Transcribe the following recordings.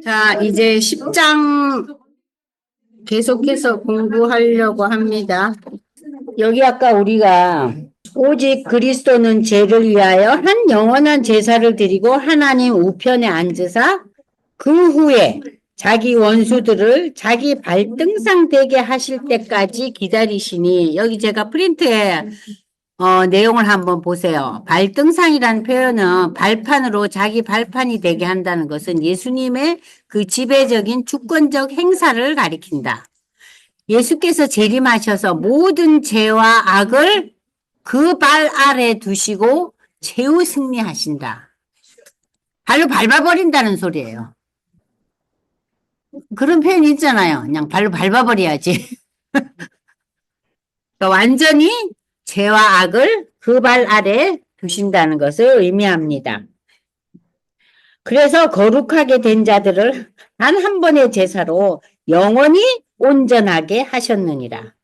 자, 이제 10장 계속해서 공부하려고 합니다. 여기 아까 우리가 오직 그리스도는 죄를 위하여 한 영원한 제사를 드리고 하나님 우편에 앉으사 그 후에 자기 원수들을 자기 발등상 되게 하실 때까지 기다리시니, 여기 제가 프린트에 내용을 한번 보세요. 발등상이라는 표현은 발판으로 자기 발판이 되게 한다는 것은 예수님의 그 지배적인 주권적 행사를 가리킨다. 예수께서 재림하셔서 모든 죄와 악을 그 발 아래 두시고 최후 승리하신다. 발로 밟아버린다는 소리예요. 그런 표현이 있잖아요. 그냥 발로 밟아버려야지. 그러니까 완전히 죄와 악을 그 발 아래 두신다는 것을 의미합니다. 그래서 거룩하게 된 자들을 단 한 번의 제사로 영원히 온전하게 하셨느니라.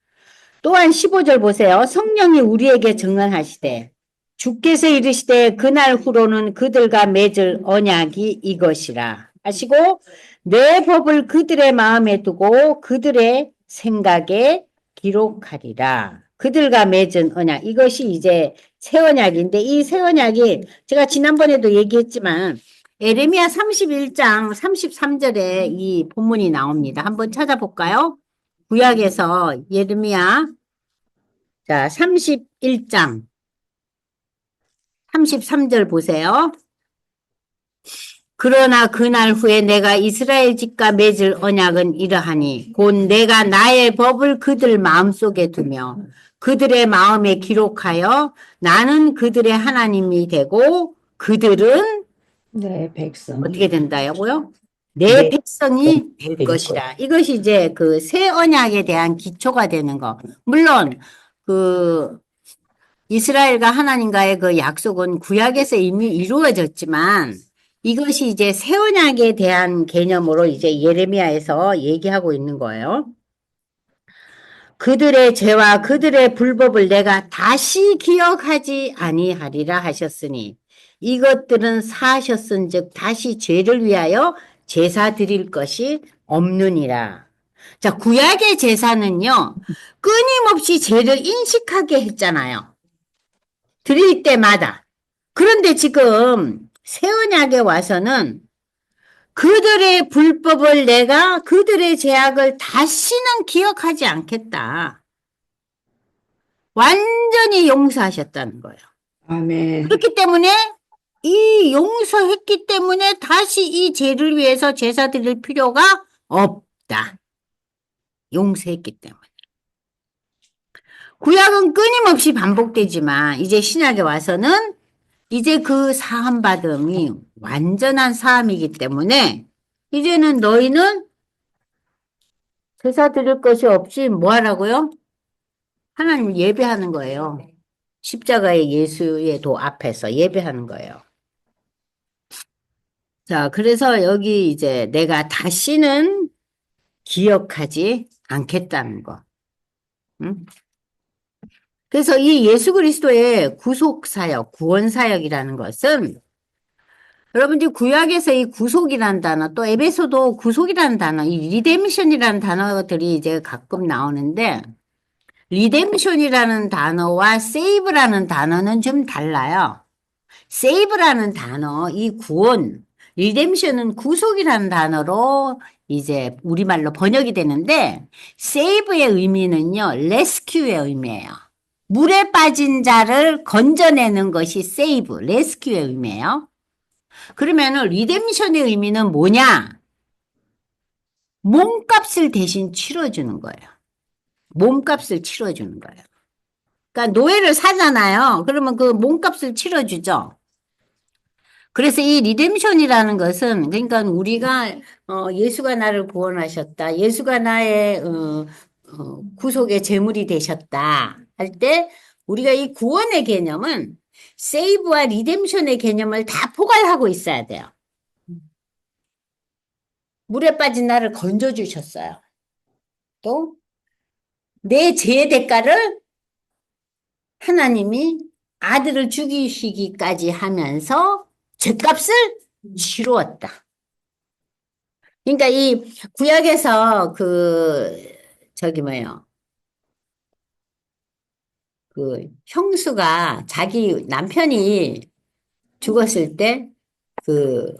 또한 15절 보세요. 성령이 우리에게 증언하시되 주께서 이르시되 그날 후로는 그들과 맺을 언약이 이것이라 하시고 내 법을 그들의 마음에 두고 그들의 생각에 기록하리라. 그들과 맺은 언약, 이것이 이제 새 언약인데, 이 새 언약이 제가 지난번에도 얘기했지만 에레미야 31장 33절에 이 본문이 나옵니다. 한번 찾아볼까요? 구약에서 예레미야, 자, 31장 33절 보세요. 그러나 그날 후에 내가 이스라엘 집과 맺을 언약은 이러하니 곧 내가 나의 법을 그들 마음속에 두며 그들의 마음에 기록하여 나는 그들의 하나님이 되고 그들은 내 백성이 어떻게 된다고요? 내 백성이 될 것이라. 이것이 이제 그 새 언약에 대한 기초가 되는 거. 물론 그 이스라엘과 하나님과의 그 약속은 구약에서 이미 이루어졌지만 이것이 이제 새 언약에 대한 개념으로 이제 예레미야에서 얘기하고 있는 거예요. 그들의 죄와 그들의 불법을 내가 다시 기억하지 아니하리라 하셨으니 이것들은 사하셨은즉 다시 죄를 위하여 제사 드릴 것이 없느니라. 자, 구약의 제사는요, 끊임없이 죄를 인식하게 했잖아요. 드릴 때마다. 그런데 지금 새 언약에 와서는 그들의 불법을 내가 그들의 죄악을 다시는 기억하지 않겠다. 완전히 용서하셨다는 거예요. 아멘. 그렇기 때문에 이 용서했기 때문에 다시 이 죄를 위해서 제사 드릴 필요가 없다. 용서했기 때문에. 구약은 끊임없이 반복되지만 이제 신약에 와서는 이제 그 사함받음이 완전한 사함이기 때문에 이제는 너희는 제사 드릴 것이 없이 뭐 하라고요? 하나님 예배하는 거예요. 십자가의 예수의 도 앞에서 예배하는 거예요. 자, 그래서 여기 이제 내가 다시는 기억하지 않겠다는 거. 응? 그래서 이 예수 그리스도의 구속사역, 구원사역이라는 것은 여러분들이 구약에서 이 구속이라는 단어, 또 에베소도 구속이라는 단어, 이 리뎀션이라는 단어들이 이제 가끔 나오는데 리뎀션이라는 단어와 세이브라는 단어는 좀 달라요. 세이브라는 단어, 이 구원, 리뎀션은 구속이라는 단어로 이제 우리말로 번역이 되는데 세이브의 의미는요, 레스큐의 의미예요. 물에 빠진 자를 건져내는 것이 세이브, 레스큐의 의미예요. 그러면은 리뎀션의 의미는 뭐냐? 몸값을 대신 치러주는 거예요. 몸값을 치러주는 거예요. 그러니까 노예를 사잖아요. 그러면 그 몸값을 치러주죠. 그래서 이 리뎀션이라는 것은 그러니까 우리가 예수가 나를 구원하셨다. 예수가 나의 구속의 제물이 되셨다. 할 때 우리가 이 구원의 개념은 세이브와 리뎀션의 개념을 다 포괄하고 있어야 돼요. 물에 빠진 나를 건져주셨어요. 또 내 죄의 대가를 하나님이 아들을 죽이시기까지 하면서 죄값을 치루었다. 그러니까 이 구약에서 저기 뭐예요. 형수가 자기 남편이 죽었을 때 그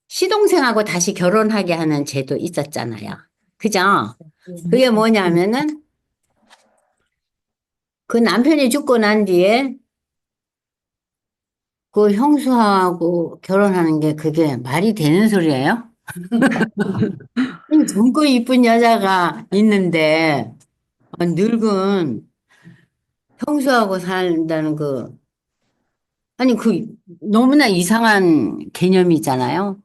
시동생하고 다시 결혼하게 하는 제도 있었잖아요. 그죠? 그게 뭐냐면은 그 남편이 죽고 난 뒤에 그 형수하고 결혼하는 게 그게 말이 되는 소리예요? 젊고 이쁜 여자가 있는데 늙은 형수하고 산다는 아니 너무나 이상한 개념이잖아요.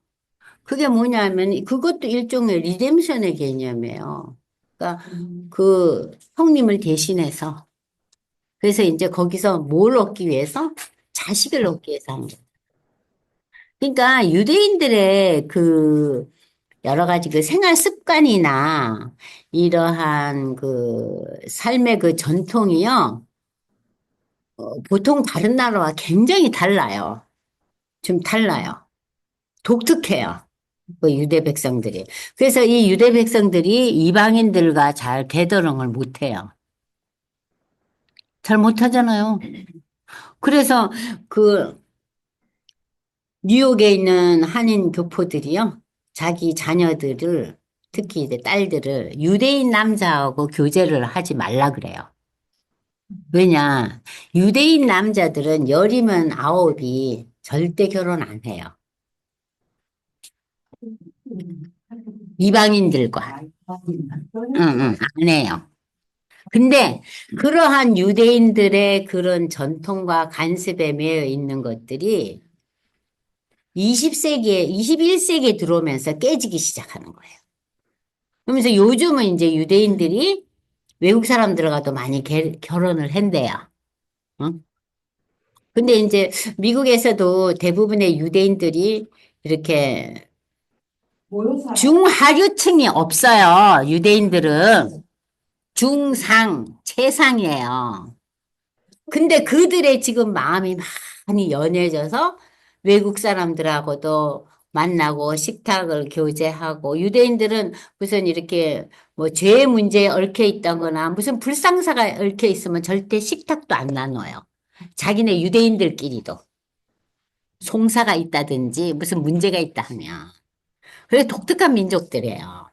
그게 뭐냐면 그것도 일종의 리뎀션의 개념이에요. 그러니까 그 형님을 대신해서 그래서 이제 거기서 뭘 얻기 위해서 자식을 얻기 위해서 한 거예요. 그러니까 유대인들의 여러 가지 생활 습관이나 이러한 삶의 전통이요. 보통 다른 나라와 굉장히 달라요. 좀 달라요. 독특해요. 그 유대 백성들이. 그래서 이 유대 백성들이 이방인들과 잘 대더렁을 못해요. 잘 못하잖아요. 그래서 그 뉴욕에 있는 한인 교포들이요. 자기 자녀들을 특히 이제 딸들을 유대인 남자하고 교제를 하지 말라 그래요. 왜냐? 유대인 남자들은 열이면 아홉이 절대 결혼 안 해요. 이방인들과. 응, 응, 안 해요. 근데 그러한 유대인들의 그런 전통과 관습에 매여 있는 것들이 20세기에, 21세기에 들어오면서 깨지기 시작하는 거예요. 그러면서 요즘은 이제 유대인들이 외국 사람들과도 많이 결혼을 한대요. 응? 근데 이제 미국에서도 대부분의 유대인들이 이렇게 중하류층이 없어요. 유대인들은 중상, 최상이에요. 근데 그들의 지금 마음이 많이 연해져서 외국 사람들하고도 만나고 식탁을 교제하고 유대인들은 무슨 이렇게 뭐 죄 문제에 얽혀 있다거나 무슨 불상사가 얽혀 있으면 절대 식탁도 안 나눠요. 자기네 유대인들끼리도 송사가 있다든지 무슨 문제가 있다 하면. 그래 독특한 민족들이에요.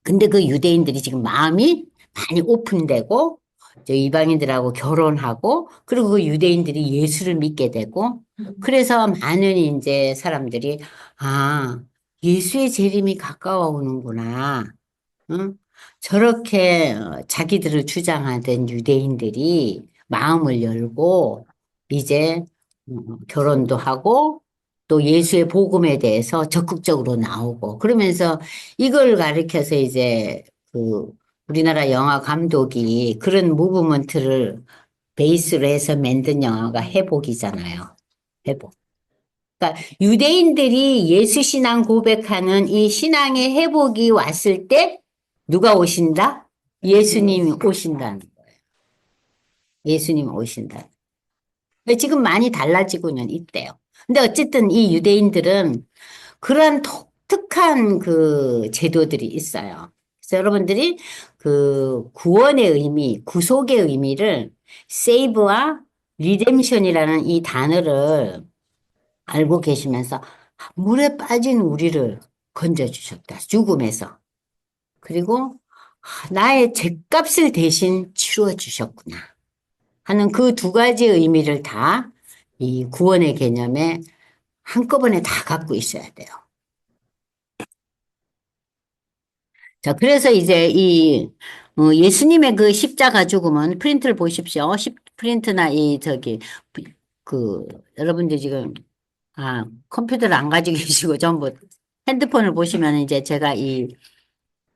근데 그 유대인들이 지금 마음이 많이 오픈되고 저 이방인들하고 결혼하고 그리고 그 유대인들이 예수를 믿게 되고 그래서 많은 이제 사람들이 아, 예수의 재림이 가까워오는구나. 응? 저렇게 자기들을 주장하던 유대인들이 마음을 열고 이제 결혼도 하고 또 예수의 복음에 대해서 적극적으로 나오고 그러면서 이걸 가리켜서 이제 그 우리나라 영화 감독이 그런 무브먼트를 베이스로 해서 만든 영화가 회복이잖아요. 회복. 그러니까 유대인들이 예수 신앙 고백하는 이 신앙의 회복이 왔을 때 누가 오신다? 예수님이 오신다는 거예요. 예수님이 오신다. 근데 지금 많이 달라지고는 있대요. 근데 어쨌든 이 유대인들은 그러한 독특한 제도들이 있어요. 그래서 여러분들이 구원의 의미, 구속의 의미를 세이브와 리뎀션이라는 이 단어를 알고 계시면서 물에 빠진 우리를 건져주셨다. 죽음에서. 그리고 나의 죗값을 대신 치루어 주셨구나. 하는 그 두 가지 의미를 다 이 구원의 개념에 한꺼번에 다 갖고 있어야 돼요. 자, 그래서 이제 예수님의 그 십자가 죽음은 프린트를 보십시오. 프린트나 그, 여러분들 지금, 컴퓨터를 안 가지고 계시고 전부 핸드폰을 보시면 이제 제가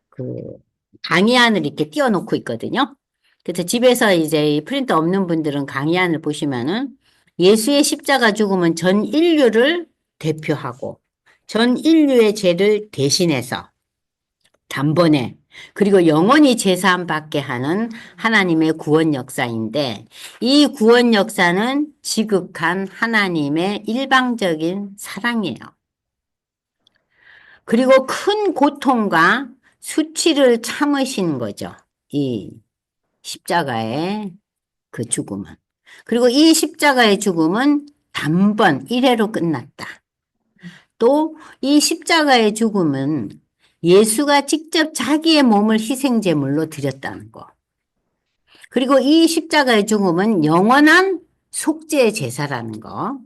그, 강의안을 이렇게 띄워놓고 있거든요. 그래서 집에서 이제 이 프린터 없는 분들은 강의안을 보시면은 예수의 십자가 죽음은 전 인류를 대표하고 전 인류의 죄를 대신해서 단번에 그리고 영원히 제사함 받게 하는 하나님의 구원 역사인데 이 구원 역사는 지극한 하나님의 일방적인 사랑이에요. 그리고 큰 고통과 수치를 참으신 거죠. 이 십자가의 그 죽음은. 그리고 이 십자가의 죽음은 단번 일회로 끝났다. 또 이 십자가의 죽음은 예수가 직접 자기의 몸을 희생제물로 드렸다는 거. 그리고 이 십자가의 죽음은 영원한 속죄 제사라는 거.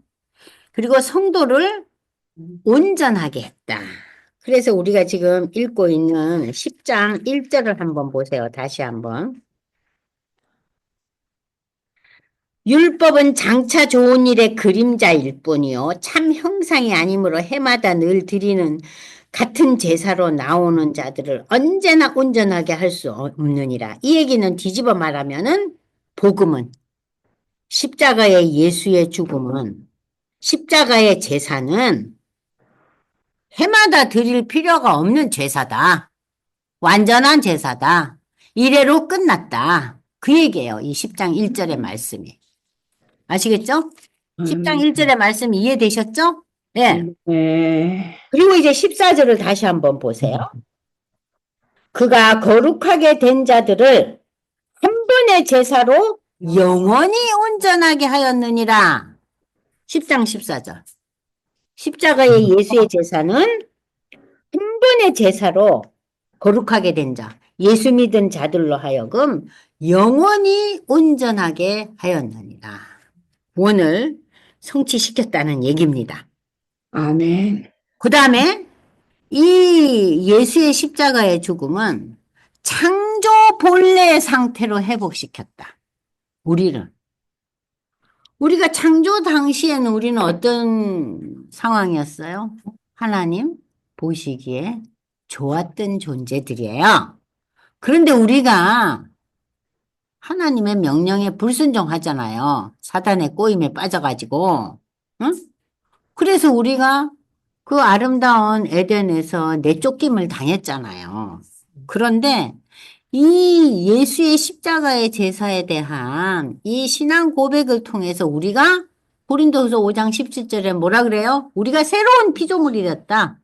그리고 성도를 온전하게 했다. 그래서 우리가 지금 읽고 있는 10장 1절을 한번 보세요. 다시 한번. 율법은 장차 좋은 일의 그림자일 뿐이요. 참 형상이 아니므로 해마다 늘 드리는 같은 제사로 나오는 자들을 언제나 온전하게 할 수 없느니라. 이 얘기는 뒤집어 말하면은 복음은 십자가의 예수의 죽음은 십자가의 제사는 해마다 드릴 필요가 없는 제사다. 완전한 제사다. 이래로 끝났다. 그 얘기예요. 이 10장 1절의 말씀이. 아시겠죠? 10장 1절의 말씀 이해되셨죠? 네. 네. 그리고 이제 14절을 다시 한번 보세요. 그가 거룩하게 된 자들을 한 번의 제사로 영원히 온전하게 하였느니라. 10장 14절. 십자가의 예수의 제사는 한 번의 제사로 거룩하게 된 자, 예수 믿은 자들로 하여금 영원히 온전하게 하였느니라. 원을 성취시켰다는 얘기입니다. 아멘. 그 다음에 이 예수의 십자가의 죽음은 창조 본래의 상태로 회복시켰다. 우리가 창조 당시에는 우리는 어떤 상황이었어요? 하나님 보시기에 좋았던 존재들이에요. 그런데 우리가 하나님의 명령에 불순종하잖아요. 사단의 꼬임에 빠져가지고. 응? 그래서 우리가 그 아름다운 에덴에서 내쫓김을 당했잖아요. 그런데 이 예수의 십자가의 제사에 대한 이 신앙 고백을 통해서 우리가 고린도후서 5장 17절에 뭐라 그래요? 우리가 새로운 피조물이 됐다.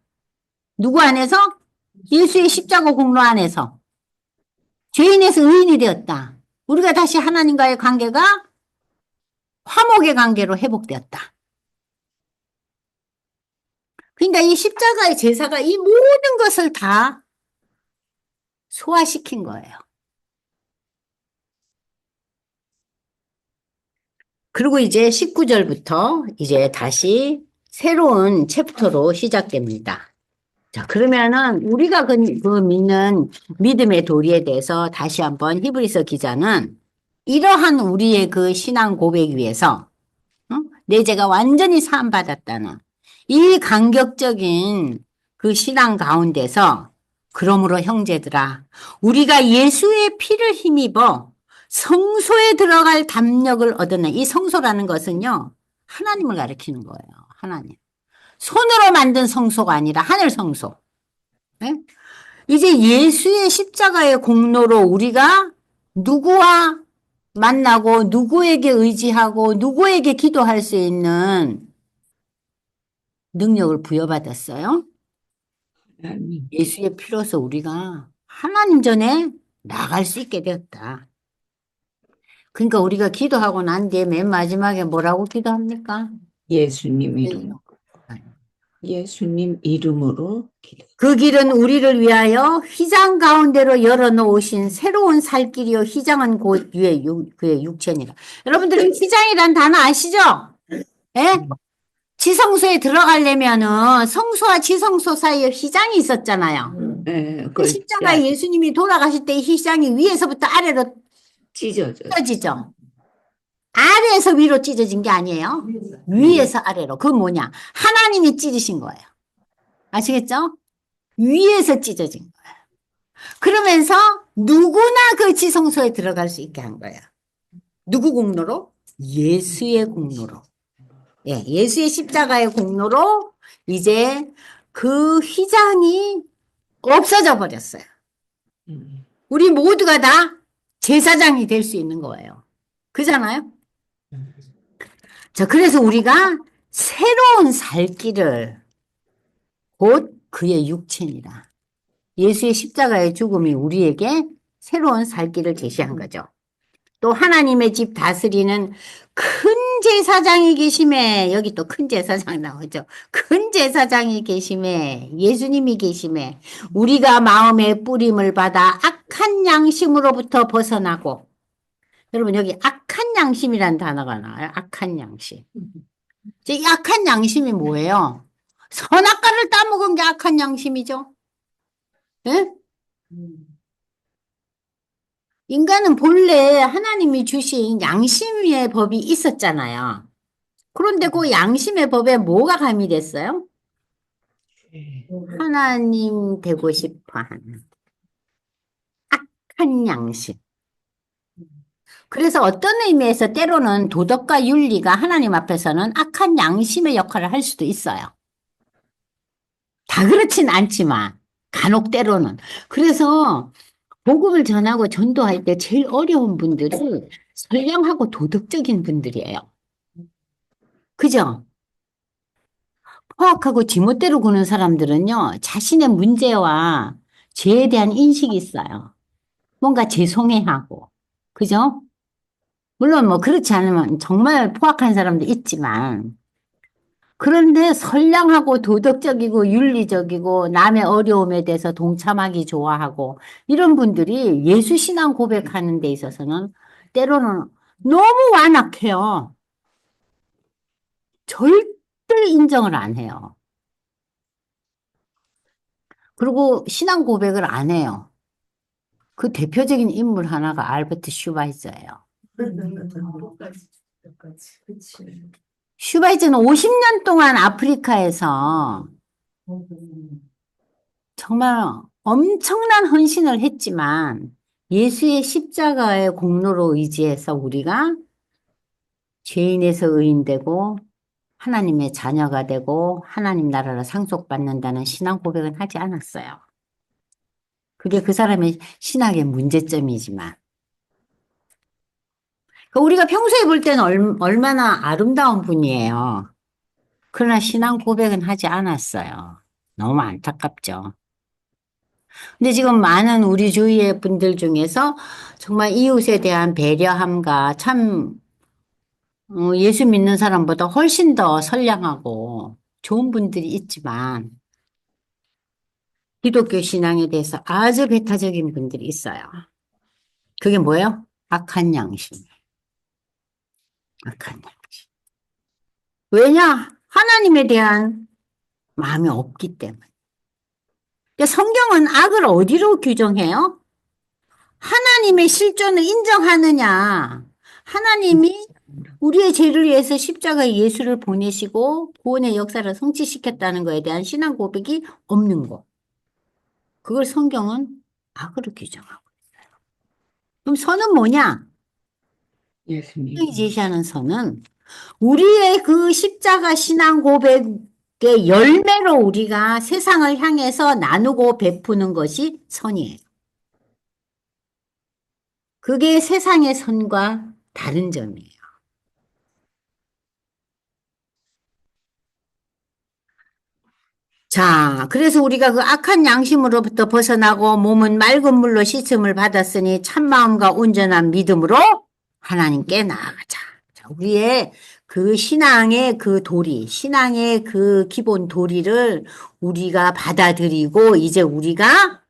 누구 안에서? 예수의 십자가 공로 안에서. 죄인에서 의인이 되었다. 우리가 다시 하나님과의 관계가 화목의 관계로 회복되었다. 그러니까 이 십자가의 제사가 이 모든 것을 다 소화시킨 거예요. 그리고 이제 19절부터 이제 다시 새로운 챕터로 시작됩니다. 자, 그러면은 우리가 그 믿는 믿음의 도리에 대해서 다시 한번 히브리서 기자는 이러한 우리의 그 신앙 고백 위에서 내 죄가 완전히 사함받았다는 이 감격적인 그 신앙 가운데서 그러므로 형제들아 우리가 예수의 피를 힘입어 성소에 들어갈 담력을 얻었네. 이 성소라는 것은요 하나님을 가리키는 거예요. 하나님. 손으로 만든 성소가 아니라 하늘 성소. 네? 이제 예수의 십자가의 공로로 우리가 누구와 만나고 누구에게 의지하고 누구에게 기도할 수 있는 능력을 부여받았어요. 아멘. 예수의 피로서 우리가 하나님 전에 나갈 수 있게 되었다. 그러니까 우리가 기도하고 난 뒤에 맨 마지막에 뭐라고 기도합니까? 예수님 이름. 예수님 이름으로 기도. 그 길은 우리를 위하여 휘장 가운데로 열어놓으신 새로운 살 길이요. 휘장은 곧 그의 육체니라. 여러분들 휘장이란 단어 아시죠? 예? 지성소에 들어가려면은 성소와 지성소 사이에 휘장이 있었잖아요. 네, 그 십자가에 예수님이 돌아가실 때 이 휘장이 위에서부터 아래로 찢어지죠. 아래에서 위로 찢어진 게 아니에요. 위에서 아래로. 그건 뭐냐? 하나님이 찢으신 거예요. 아시겠죠? 위에서 찢어진 거예요. 그러면서 누구나 그 지성소에 들어갈 수 있게 한 거예요. 누구 공로로? 예수의 공로로. 예, 예수의 십자가의 공로로 이제 그 휘장이 없어져 버렸어요. 우리 모두가 다 제사장이 될 수 있는 거예요. 그잖아요? 자, 그래서 우리가 새로운 살 길을 곧 그의 육체니라. 예수의 십자가의 죽음이 우리에게 새로운 살 길을 제시한 거죠. 또 하나님의 집 다스리는 큰 제사장이 계심에, 여기 또 큰 제사장 나오죠. 큰 제사장이 계심에, 예수님이 계심에, 우리가 마음의 뿌림을 받아 악한 양심으로부터 벗어나고, 여러분 여기 악한 양심이라는 단어가 나와요. 악한 양심. 이 악한 양심이 뭐예요? 선악과를 따먹은 게 악한 양심이죠. 예? 인간은 본래 하나님이 주신 양심의 법이 있었잖아요. 그런데 그 양심의 법에 뭐가 가미됐어요? 하나님 되고 싶어 하는 악한 양심. 그래서 어떤 의미에서 때로는 도덕과 윤리가 하나님 앞에서는 악한 양심의 역할을 할 수도 있어요. 다 그렇진 않지만 간혹 때로는. 그래서 복음을 전하고 전도할 때 제일 어려운 분들이 선량하고 도덕적인 분들이에요. 그죠? 포악하고 지멋대로 구는 사람들은요, 자신의 문제와 죄에 대한 인식이 있어요. 뭔가 죄송해하고. 그죠? 물론 뭐 그렇지 않으면 정말 포악한 사람도 있지만, 그런데 선량하고 도덕적이고 윤리적이고 남의 어려움에 대해서 동참하기 좋아하고 이런 분들이 예수 신앙 고백하는 데 있어서는 때로는 너무 완악해요. 절대 인정을 안 해요. 그리고 신앙 고백을 안 해요. 그 대표적인 인물 하나가 알버트 슈바이저예요. 슈바이저는 50년 동안 아프리카에서 정말 엄청난 헌신을 했지만 예수의 십자가의 공로로 의지해서 우리가 죄인에서 의인되고 하나님의 자녀가 되고 하나님 나라를 상속받는다는 신앙 고백은 하지 않았어요. 그게 그 사람의 신학의 문제점이지만 우리가 평소에 볼 때는 얼마나 아름다운 분이에요. 그러나 신앙 고백은 하지 않았어요. 너무 안타깝죠. 근데 지금 많은 우리 주위의 분들 중에서 정말 이웃에 대한 배려함과 참 예수 믿는 사람보다 훨씬 더 선량하고 좋은 분들이 있지만 기독교 신앙에 대해서 아주 배타적인 분들이 있어요. 그게 뭐예요? 악한 양심. 악한 양심. 왜냐? 하나님에 대한 마음이 없기 때문에. 근데 성경은 악을 어디로 규정해요? 하나님의 실존을 인정하느냐? 하나님이 우리의 죄를 위해서 십자가 예수를 보내시고 구원의 역사를 성취시켰다는 것에 대한 신앙 고백이 없는 것. 그걸 성경은 악으로 규정하고 있어요. 그럼 선은 뭐냐? 예수님. 성경이 제시하는 선은 우리의 그 십자가 신앙 고백의 열매로 우리가 세상을 향해서 나누고 베푸는 것이 선이에요. 그게 세상의 선과 다른 점이에요. 자, 그래서 우리가 그 악한 양심으로부터 벗어나고 몸은 맑은 물로 씻음을 받았으니 참마음과 온전한 믿음으로 하나님께 나아가자. 자, 우리의 그 신앙의 그 도리, 신앙의 그 기본 도리를 우리가 받아들이고 이제 우리가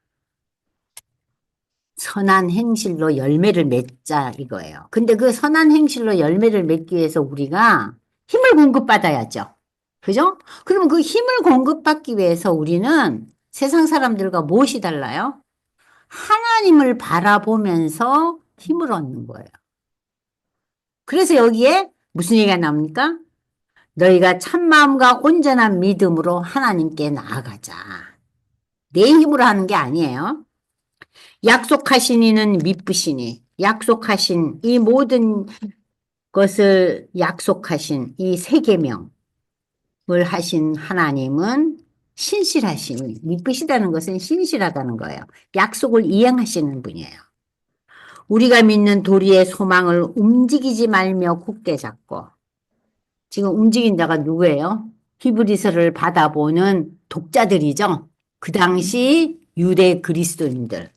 선한 행실로 열매를 맺자 이거예요. 근데 그 선한 행실로 열매를 맺기 위해서 우리가 힘을 공급받아야죠. 그죠? 그러면 그 힘을 공급받기 위해서 우리는 세상 사람들과 무엇이 달라요? 하나님을 바라보면서 힘을 얻는 거예요. 그래서 여기에 무슨 얘기가 나옵니까? 너희가 참마음과 온전한 믿음으로 하나님께 나아가자. 내 힘으로 하는 게 아니에요. 약속하신 이는 미쁘시니 약속하신 이 모든 것을 약속하신 이 세 계명을 하신 하나님은 신실하시니 미쁘시다는 것은 신실하다는 거예요. 약속을 이행하시는 분이에요. 우리가 믿는 도리의 소망을 움직이지 말며 굳게 잡고 지금 움직인 자가 누구예요? 히브리서를 받아보는 독자들이죠. 그 당시 유대 그리스도인들,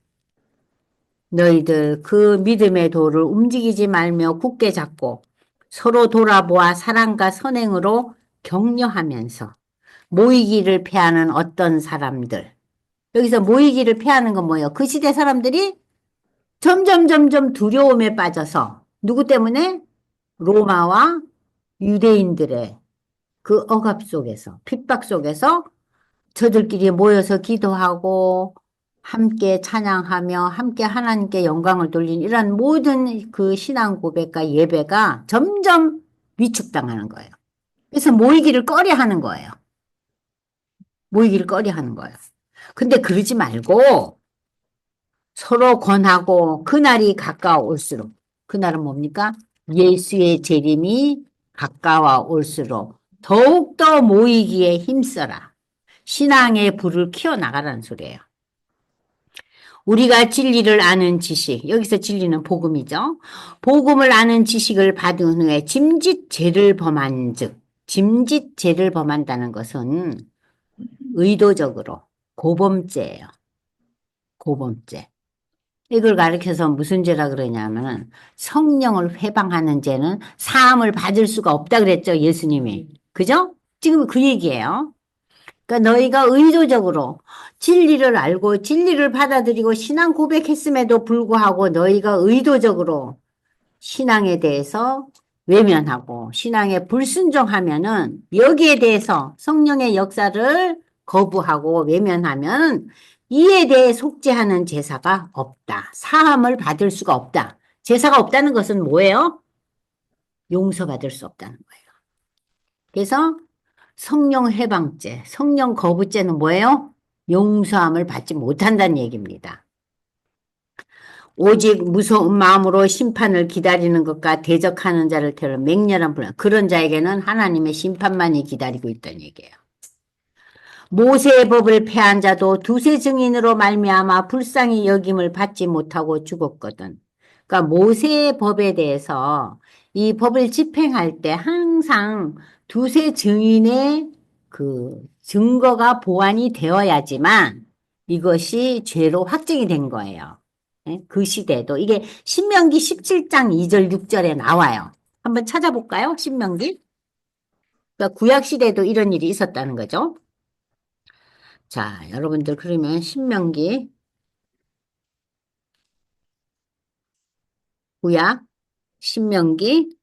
너희들 그 믿음의 도를 움직이지 말며 굳게 잡고 서로 돌아보아 사랑과 선행으로 격려하면서 모이기를 패하는 어떤 사람들. 여기서 모이기를 패하는 건 뭐예요? 그 시대 사람들이 점점 두려움에 빠져서 누구 때문에? 로마와 유대인들의 그 억압 속에서, 핍박 속에서 저들끼리 모여서 기도하고 함께 찬양하며 함께 하나님께 영광을 돌린 이런 모든 그 신앙 고백과 예배가 점점 위축당하는 거예요. 그래서 모이기를 꺼려하는 거예요. 모이기를 꺼려하는 거예요. 근데 그러지 말고 서로 권하고 그날이 가까워올수록, 그날은 뭡니까? 예수의 재림이 가까워올수록 더욱더 모이기에 힘써라. 신앙의 불을 키워나가라는 소리예요. 우리가 진리를 아는 지식, 여기서 진리는 복음이죠. 복음을 아는 지식을 받은 후에 짐짓 죄를 범한 즉, 짐짓 죄를 범한다는 것은 의도적으로 고범죄예요. 고범죄. 이걸 가르쳐서 무슨 죄라 그러냐면 성령을 회방하는 죄는 사함을 받을 수가 없다 그랬죠, 예수님이. 그죠? 지금 그 얘기예요. 그러니까 너희가 의도적으로 진리를 알고 진리를 받아들이고 신앙 고백했음에도 불구하고 너희가 의도적으로 신앙에 대해서 외면하고 신앙에 불순종하면은 여기에 대해서 성령의 역사를 거부하고 외면하면 이에 대해 속죄하는 제사가 없다. 사함을 받을 수가 없다. 제사가 없다는 것은 뭐예요? 용서받을 수 없다는 거예요. 그래서 성령 해방죄, 성령 거부죄는 뭐예요? 용서함을 받지 못한다는 얘기입니다. 오직 무서운 마음으로 심판을 기다리는 것과 대적하는 자를 태울 맹렬한 불안, 그런 자에게는 하나님의 심판만이 기다리고 있다는 얘기예요. 모세의 법을 폐한 자도 두세 증인으로 말미암아 불쌍히 여김을 받지 못하고 죽었거든. 그러니까 모세의 법에 대해서 이 법을 집행할 때 항상 두세 증인의 그 증거가 보완이 되어야지만 이것이 죄로 확정이 된 거예요. 예? 그 시대에도 이게 신명기 17장 2절 6절에 나와요. 한번 찾아볼까요? 신명기. 그러니까 구약 시대에도 이런 일이 있었다는 거죠. 자, 여러분들 그러면 신명기 구약 신명기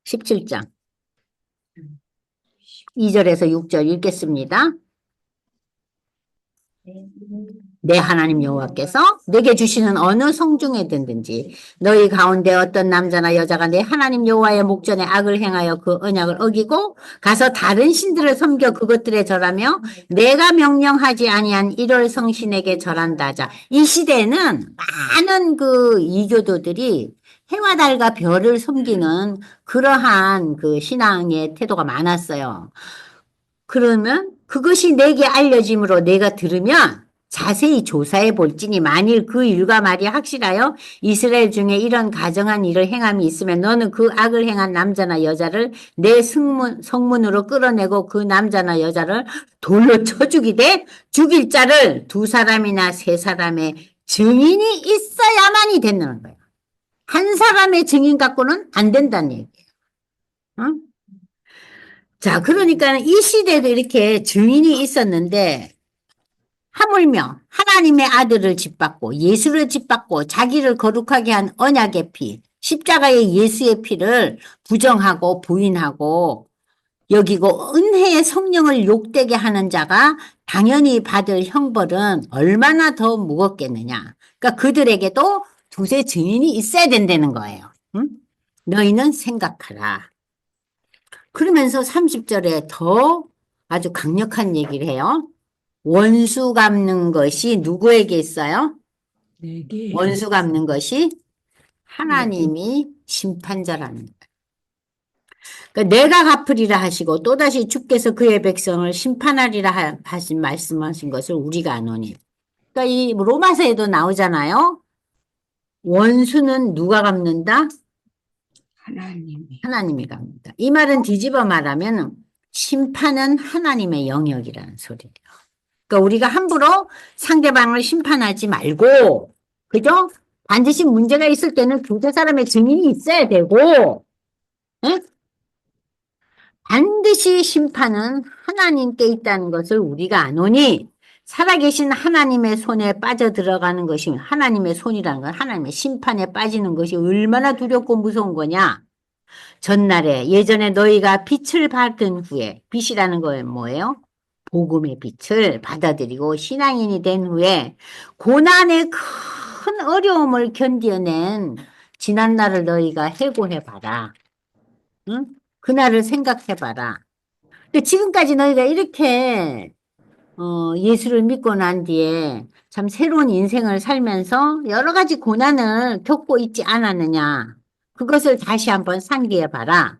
17장 2절에서 6절 읽겠습니다. 내 하나님 여호와께서 내게 주시는 어느 성중에 든든지 너희 가운데 어떤 남자나 여자가 내 하나님 여호와의 목전에 악을 행하여 그 언약을 어기고 가서 다른 신들을 섬겨 그것들에 절하며 내가 명령하지 아니한 이럴 성신에게 절한다. 자, 이 시대에는 많은 그 이교도들이 해와 달과 별을 섬기는 그러한 그 신앙의 태도가 많았어요. 그러면 그것이 내게 알려짐으로 내가 들으면 자세히 조사해 볼지니 만일 그 일과 말이 확실하여 이스라엘 중에 이런 가정한 일을 행함이 있으면 너는 그 악을 행한 남자나 여자를 내 성문으로 끌어내고 그 남자나 여자를 돌로 쳐 죽이되 죽일 자를 두 사람이나 세 사람의 증인이 있어야만이 된다는 거예요. 한 사람의 증인 갖고는 안 된다는 얘기예요. 응? 자, 그러니까 이 시대도 이렇게 증인이 있었는데 하물며 하나님의 아들을 짓밟고 예수를 짓밟고 자기를 거룩하게 한 언약의 피, 십자가의 예수의 피를 부정하고 부인하고 여기고 은혜의 성령을 욕되게 하는 자가 당연히 받을 형벌은 얼마나 더 무겁겠느냐. 그러니까 그들에게도 두세 증인이 있어야 된다는 거예요. 응? 너희는 생각하라. 그러면서 30절에 더 아주 강력한 얘기를 해요. 원수 갚는 것이 누구에게 있어요? 내게 원수 갚는 것이 하나님이 심판자라는 거예요. 그러니까 내가 갚으리라 하시고 또다시 주께서 그의 백성을 심판하리라 하신 말씀하신 것을 우리가 아노니. 그러니까 이 로마서에도 나오잖아요. 원수는 누가 갚는다? 하나님이 하나님이 갚는다. 이 말은 뒤집어 말하면 심판은 하나님의 영역이라는 소리예요. 그러니까 우리가 함부로 상대방을 심판하지 말고, 그죠? 반드시 문제가 있을 때는 두세 사람의 증인이 있어야 되고, 응? 반드시 심판은 하나님께 있다는 것을 우리가 아노니, 살아계신 하나님의 손에 빠져들어가는 것이, 하나님의 손이라는 건 하나님의 심판에 빠지는 것이 얼마나 두렵고 무서운 거냐? 전날에 예전에 너희가 빛을 받은 후에, 빛이라는 건 뭐예요? 복음의 빛을 받아들이고 신앙인이 된 후에 고난의 큰 어려움을 견뎌낸 지난날을 너희가 해고해봐라. 응? 그날을 생각해봐라. 근데 지금까지 너희가 이렇게 예수를 믿고 난 뒤에 참 새로운 인생을 살면서 여러 가지 고난을 겪고 있지 않았느냐. 그것을 다시 한번 상기해봐라.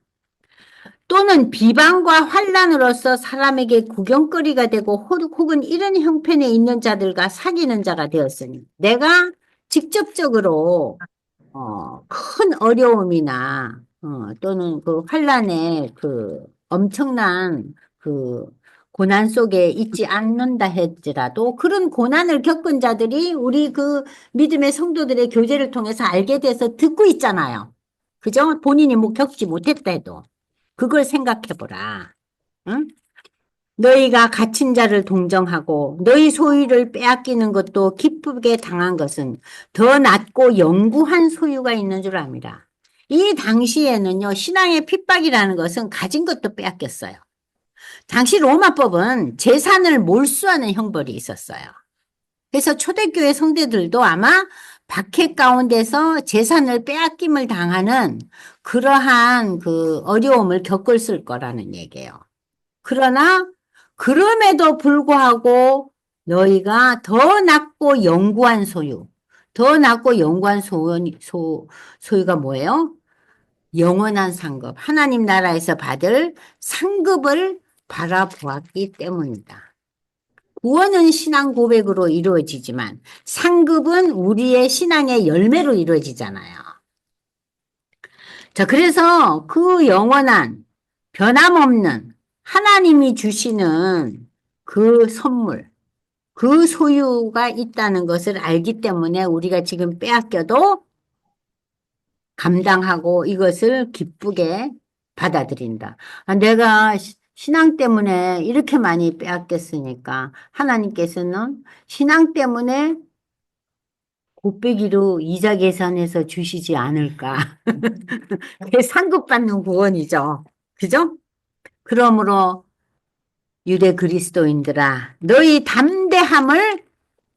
또는 비방과 환난으로서 사람에게 구경거리가 되고 혹은 이런 형편에 있는 자들과 사귀는 자가 되었으니 내가 직접적으로 큰 어려움이나 또는 그 환난의 그 엄청난 그 고난 속에 있지 않는다 할지라도 그런 고난을 겪은 자들이 우리 그 믿음의 성도들의 교제를 통해서 알게 돼서 듣고 있잖아요. 그죠? 본인이 뭐 겪지 못했다 해도. 그걸 생각해 보라. 응? 너희가 갇힌 자를 동정하고 너희 소유를 빼앗기는 것도 기쁘게 당한 것은 더 낫고 영구한 소유가 있는 줄 압니다. 이 당시에는요, 신앙의 핍박이라는 것은 가진 것도 빼앗겼어요. 당시 로마법은 재산을 몰수하는 형벌이 있었어요. 그래서 초대교회 성대들도 아마 박해 가운데서 재산을 빼앗김을 당하는 그러한 그 어려움을 겪었을 거라는 얘기예요. 그러나 그럼에도 불구하고 너희가 더 낫고 영구한 소유, 더 낫고 영구한 소유가 뭐예요? 영원한 상급, 하나님 나라에서 받을 상급을 바라보았기 때문이다. 구원은 신앙 고백으로 이루어지지만 상급은 우리의 신앙의 열매로 이루어지잖아요. 자, 그래서 그 영원한 변함없는 하나님이 주시는 그 선물, 그 소유가 있다는 것을 알기 때문에 우리가 지금 빼앗겨도 감당하고 이것을 기쁘게 받아들인다. 아, 내가 신앙 때문에 이렇게 많이 빼앗겼으니까 하나님께서는 신앙 때문에 곱빼기로 이자 계산해서 주시지 않을까. 그게 상급받는 구원이죠. 그죠? 그러므로 유대 그리스도인들아, 너희 담대함을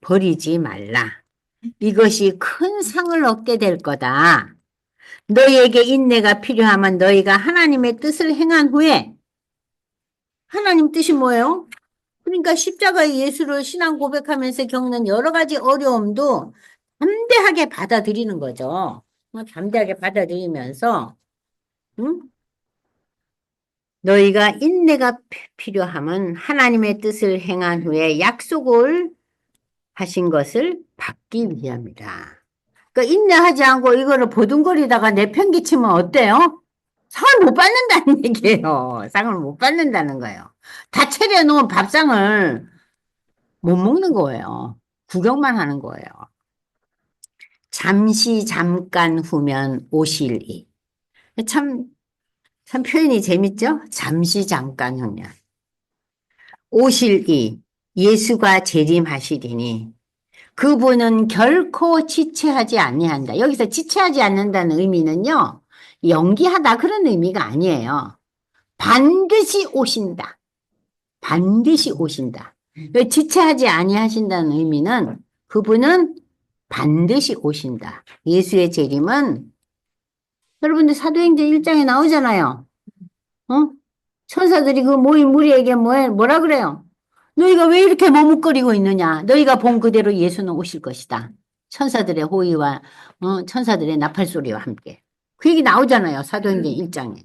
버리지 말라. 이것이 큰 상을 얻게 될 거다. 너희에게 인내가 필요하면 너희가 하나님의 뜻을 행한 후에, 하나님 뜻이 뭐예요? 그러니까 십자가의 예수를 신앙 고백하면서 겪는 여러 가지 어려움도 담대하게 받아들이는 거죠. 담대하게 받아들이면서, 응? 너희가 인내가 필요하면 하나님의 뜻을 행한 후에 약속을 하신 것을 받기 위함이다. 그러니까 인내하지 않고 이거를 보둥거리다가 내팽개치면 어때요? 상을 못 받는다는 얘기예요. 상을 못 받는다는 거예요. 다 차려놓은 밥상을 못 먹는 거예요. 구경만 하는 거예요. 잠시 잠깐 후면 오실이. 참 표현이 재밌죠? 잠시 잠깐 후면. 오실이 예수가 재림하시리니 그분은 결코 지체하지 아니한다. 여기서 지체하지 않는다는 의미는요. 연기하다 그런 의미가 아니에요. 반드시 오신다. 반드시 오신다. 지체하지 아니하신다는 의미는 그분은 반드시 오신다. 예수의 재림은 여러분들 사도행전 1장에 나오잖아요. 어? 천사들이 그 모인 무리에게 뭐라 그래요? 너희가 왜 이렇게 머뭇거리고 있느냐? 너희가 본 그대로 예수는 오실 것이다. 천사들의 호의와 천사들의 나팔 소리와 함께. 그 얘기 나오잖아요. 사도행전 1장에.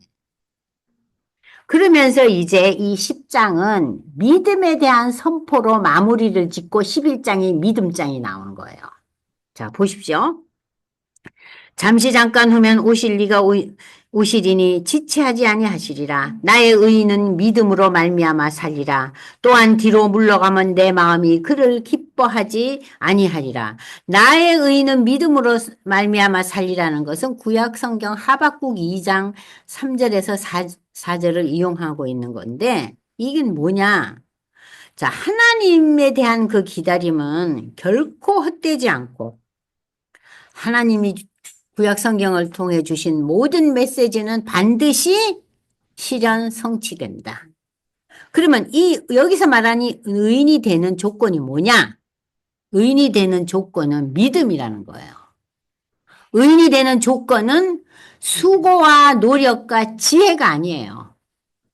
그러면서 이제 이 10장은 믿음에 대한 선포로 마무리를 짓고 11장이 믿음장이 나오는 거예요. 자, 보십시오. 잠시 잠깐 후면 오시리니 지체하지 아니하시리라. 나의 의인은 믿음으로 말미암아 살리라. 또한 뒤로 물러가면 내 마음이 그를 기뻐하지 아니하리라. 나의 의인은 믿음으로 말미암아 살리라는 것은 구약 성경 하박국 2장 3절에서 4절을 이용하고 있는 건데 이게 뭐냐? 자, 하나님에 대한 그 기다림은 결코 헛되지 않고 하나님이 구약 성경을 통해 주신 모든 메시지는 반드시 실현 성취된다. 그러면 여기서 말하니 의인이 되는 조건이 뭐냐? 의인이 되는 조건은 믿음이라는 거예요. 의인이 되는 조건은 수고와 노력과 지혜가 아니에요.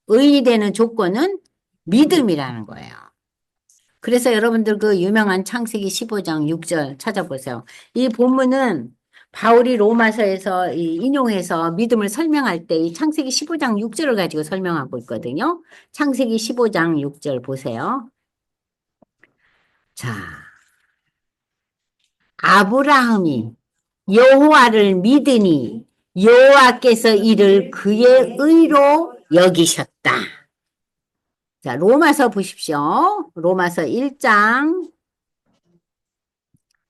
의인이 되는 조건은 믿음이라는 거예요. 그래서 여러분들 그 유명한 창세기 15장 6절 찾아보세요. 이 본문은 바울이 로마서에서 인용해서 믿음을 설명할 때 이 창세기 15장 6절을 가지고 설명하고 있거든요. 창세기 15장 6절 보세요. 자, 아브라함이 여호와를 믿으니 여호와께서 이를 그의 의로 여기셨다. 자, 로마서 보십시오. 로마서 1장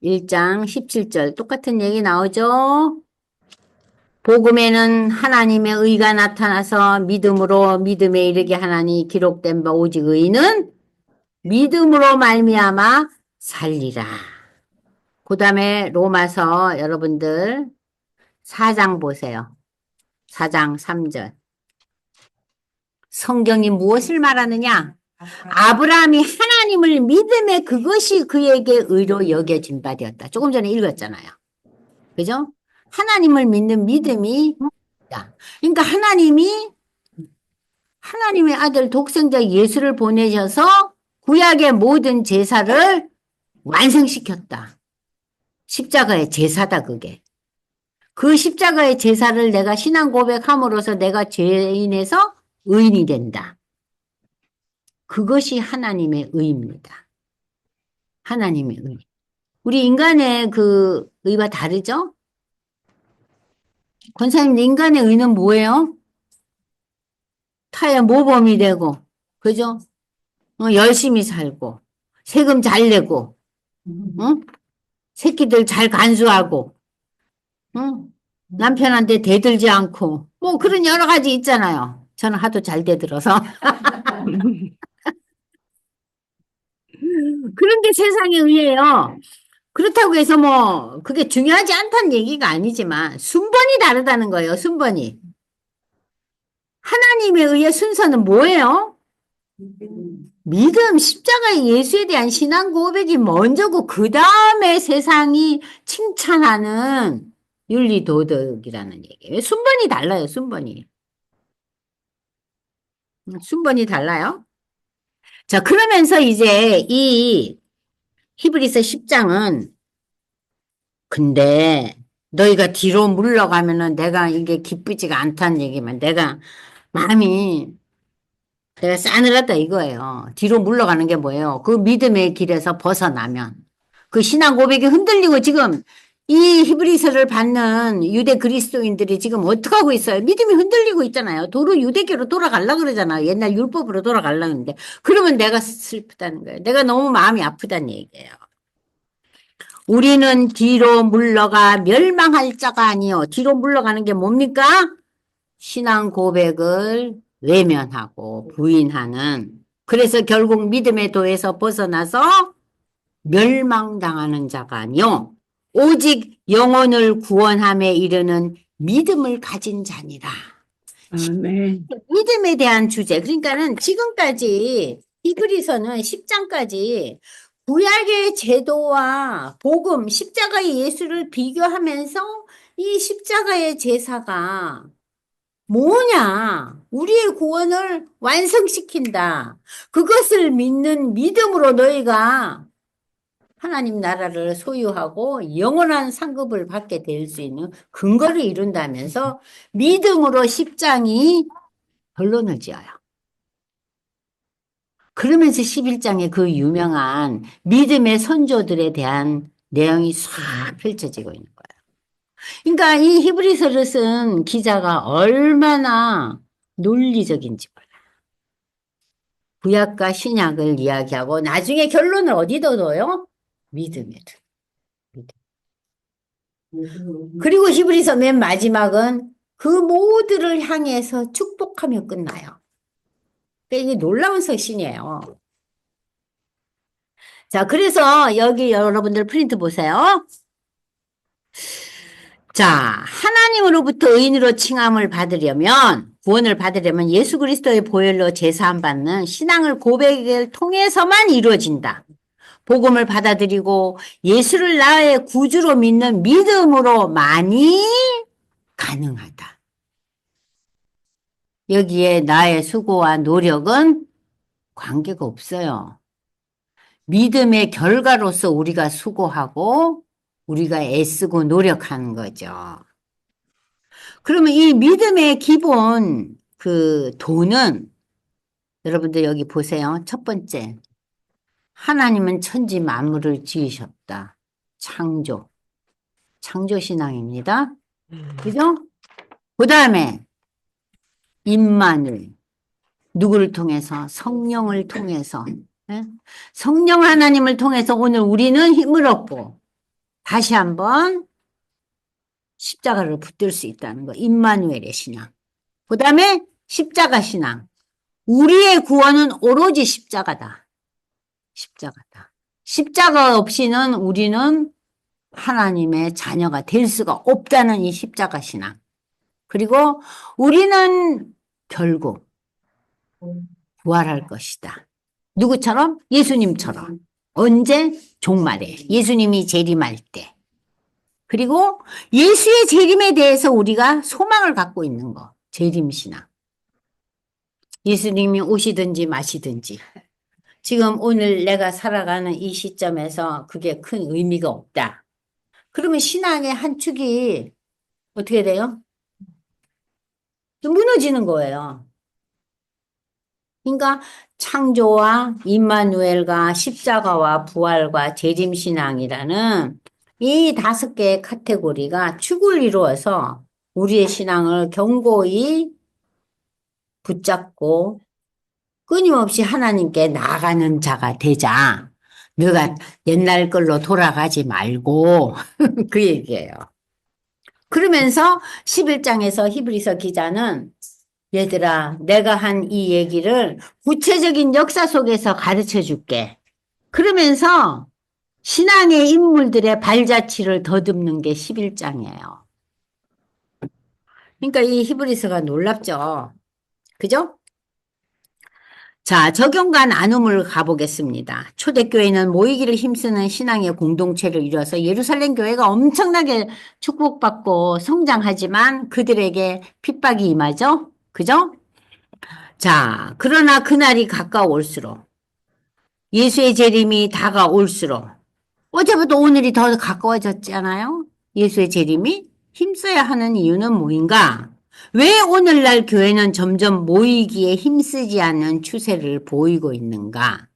17절 똑같은 얘기 나오죠? 복음에는 하나님의 의가 나타나서 믿음으로 믿음에 이르게 하나니 기록된 바 오직 의인은 믿음으로 말미암아 살리라. 그 다음에 로마서 여러분들 4장 보세요. 4장 3절. 성경이 무엇을 말하느냐? 아브라함이 하나님을 믿음에 그것이 그에게 의로 여겨진 바 되었다. 조금 전에 읽었잖아요. 그죠? 하나님을 믿는 믿음이 있다. 그러니까 하나님의 아들 독생자 예수를 보내셔서 구약의 모든 제사를 완성시켰다. 십자가의 제사다, 그게. 그 십자가의 제사를 내가 신앙 고백함으로써 내가 죄인에서 의인이 된다. 그것이 하나님의 의입니다. 하나님의 의. 우리 인간의 그 의와 다르죠? 권사님, 인간의 의는 뭐예요? 타의 모범이 되고, 그죠? 열심히 살고, 세금 잘 내고, 새끼들 잘 간수하고, 남편한테 대들지 않고, 뭐 그런 여러 가지 있잖아요. 저는 하도 잘 대들어서. 그런데 세상에 의해요. 그렇다고 해서 뭐, 그게 중요하지 않다는 얘기가 아니지만, 순번이 다르다는 거예요, 순번이. 하나님에 의해 순서는 뭐예요? 믿음, 십자가의 예수에 대한 신앙 고백이 먼저고, 그 다음에 세상이 칭찬하는 윤리 도덕이라는 얘기예요. 순번이 달라요, 순번이. 순번이 달라요. 자, 그러면서 이제 이 히브리서 10장은 근데 너희가 뒤로 물러가면은 내가 이게 기쁘지가 않다는 얘기만 마음이 내가 싸늘하다 이거예요. 뒤로 물러가는 게 뭐예요? 그 믿음의 길에서 벗어나면 그 신앙 고백이 흔들리고 지금 이 히브리서를 받는 유대 그리스도인들이 지금 어떻게 하고 있어요? 믿음이 흔들리고 있잖아요. 도로 유대교로 돌아가려고 그러잖아요. 옛날 율법으로 돌아가려고 하는데 그러면 내가 슬프다는 거예요. 내가 너무 마음이 아프다는 얘기예요. 우리는 뒤로 물러가 멸망할 자가 아니요. 뒤로 물러가는 게 뭡니까? 신앙 고백을 외면하고 부인하는. 그래서 결국 믿음의 도에서 벗어나서 멸망당하는 자가 아니요. 오직 영혼을 구원함에 이르는 믿음을 가진 자니라. 아멘. 믿음에 대한 주제. 그러니까는 지금까지 히브리서는 10장까지 구약의 제도와 복음, 십자가의 예수를 비교하면서 이 십자가의 제사가 뭐냐? 우리의 구원을 완성시킨다. 그것을 믿는 믿음으로 너희가 하나님 나라를 소유하고 영원한 상급을 받게 될 수 있는 근거를 이룬다면서 믿음으로 십장이 결론을 지어요. 그러면서 11장에 그 유명한 믿음의 선조들에 대한 내용이 싹 펼쳐지고 있는 거예요. 그러니까 이 히브리서를 쓴 기자가 얼마나 논리적인지 몰라. 구약과 신약을 이야기하고 나중에 결론을 어디다 둬요? 믿음에 둬. 믿음. 그리고 히브리서 맨 마지막은 그 모두를 향해서 축복하며 끝나요. 그러니까 이게 놀라운 서신이에요. 자, 그래서 여기 여러분들 프린트 보세요. 자, 하나님으로부터 의인으로 칭함을 받으려면, 구원을 받으려면 예수 그리스도의 보혈로 제사함 받는 신앙을 고백을 통해서만 이루어진다. 복음을 받아들이고 예수를 나의 구주로 믿는 믿음으로만이 가능하다. 여기에 나의 수고와 노력은 관계가 없어요. 믿음의 결과로서 우리가 수고하고 우리가 애쓰고 노력하는 거죠. 그러면 이 믿음의 기본 그 도는 여러분들 여기 보세요. 첫 번째, 하나님은 천지 만물을 지으셨다. 창조 신앙입니다. 그죠? 그 다음에 임마누엘, 누구를 통해서? 성령을 통해서. 예? 성령 하나님을 통해서 오늘 우리는 힘을 얻고 다시 한번 십자가를 붙들 수 있다는 거. 임마누엘의 신앙. 그 다음에 십자가 신앙. 우리의 구원은 오로지 십자가다. 십자가다. 십자가 없이는 우리는 하나님의 자녀가 될 수가 없다는 이 십자가 신앙. 그리고 우리는 결국 부활할 것이다. 누구처럼? 예수님처럼. 언제? 종말에. 예수님이 재림할 때. 그리고 예수의 재림에 대해서 우리가 소망을 갖고 있는 거. 재림신앙. 예수님이 오시든지 마시든지. 지금 오늘 내가 살아가는 이 시점에서 그게 큰 의미가 없다. 그러면 신앙의 한 축이 어떻게 돼요? 좀 무너지는 거예요. 그러니까 창조와 임마누엘과 십자가와 부활과 재림신앙이라는 이 5개의 카테고리가 축을 이루어서 우리의 신앙을 견고히 붙잡고 끊임없이 하나님께 나아가는 자가 되자. 너가 옛날 걸로 돌아가지 말고 그 얘기예요. 그러면서 11장에서 히브리서 기자는 얘들아, 내가 한 이 얘기를 구체적인 역사 속에서 가르쳐 줄게. 그러면서 신앙의 인물들의 발자취를 더듬는 게 11장이에요. 그러니까 이 히브리서가 놀랍죠. 그죠? 자, 적용과 나눔을 가보겠습니다. 초대교회는 모이기를 힘쓰는 신앙의 공동체를 이뤄서 예루살렘 교회가 엄청나게 축복받고 성장하지만 그들에게 핍박이 임하죠? 그죠? 자, 그러나 그날이 가까울수록 예수의 재림이 다가올수록 어제부터 오늘이 더 가까워졌잖아요? 예수의 재림이 힘써야 하는 이유는 뭐인가? 왜 오늘날 교회는 점점 모이기에 힘쓰지 않는 추세를 보이고 있는가?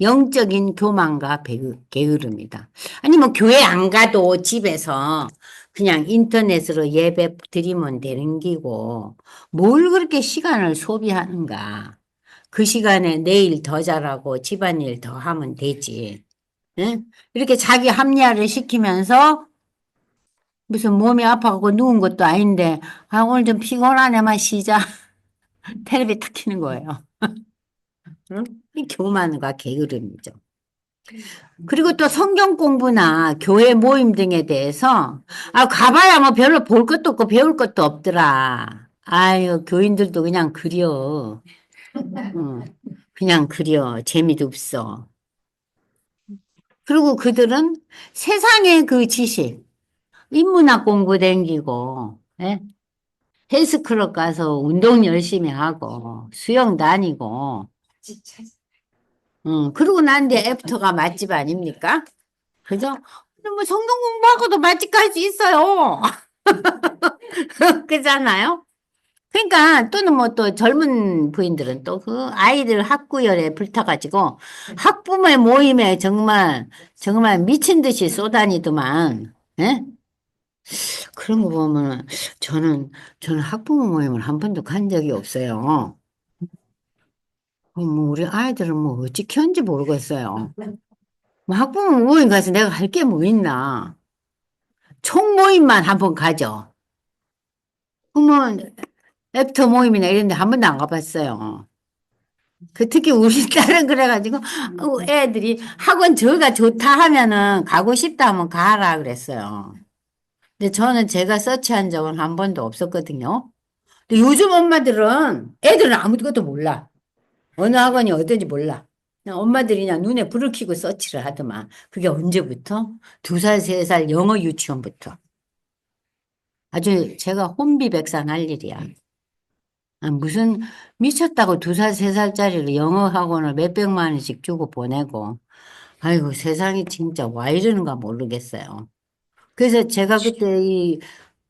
영적인 교만과 게으름이다. 아니 뭐 교회 안 가도 집에서 그냥 인터넷으로 예배 드리면 되는 기고 뭘 그렇게 시간을 소비하는가? 그 시간에 내일 더 잘하고 집안일 더 하면 되지. 응? 이렇게 자기 합리화를 시키면서 무슨 몸이 아파갖고 누운 것도 아닌데 아 오늘 좀 피곤하네만 쉬자. 텔레비 탁 켜는 거예요. 응? 이 교만과 게으름이죠. 그리고 또 성경 공부나 교회 모임 등에 대해서 아 가봐야 뭐 별로 볼 것도 없고 배울 것도 없더라. 아유 교인들도 그냥 그려. 응. 그냥 그려. 재미도 없어. 그리고 그들은 세상의 그 지식, 인문학 공부 댕기고, 예? 헬스클럽 가서 운동 열심히 하고, 수영 다니고, 그러고 난 뒤에 애프터가 맛집 아닙니까? 그죠? 근데 뭐 성경 공부하고도 맛집 갈 수 있어요. 그잖아요? 그러니까 또는 뭐 또 젊은 부인들은 또 그 아이들 학구열에 불타가지고 학부모의 모임에 정말 미친 듯이 쏘다니더만, 예? 그런 거 보면 저는 학부모 모임을 한 번도 간 적이 없어요. 뭐 우리 아이들은 뭐 어찌 키웠는지 모르겠어요. 뭐 학부모 모임 가서 내가 할 게 뭐 있나. 총 모임만 한 번 가죠. 그러면 애프터 모임이나 이런 데 한 번도 안 가봤어요. 그 특히 우리 딸은 그래가지고 애들이 학원 저가 좋다 하면은 가고 싶다 하면 가라 그랬어요. 근데 저는 제가 서치한 적은 한 번도 없었거든요. 근데 요즘 엄마들은 애들은 아무것도 몰라. 어느 학원이 어떤지 몰라. 그냥 엄마들이 그냥 눈에 불을 켜고 서치를 하더만. 그게 언제부터? 2살, 3살 영어 유치원부터. 아주 제가 혼비백산할 일이야. 아, 무슨 미쳤다고 2살, 3살짜리를 영어 학원을 몇백만 원씩 주고 보내고. 아이고, 세상이 진짜 와 이러는가 모르겠어요. 그래서 제가 그때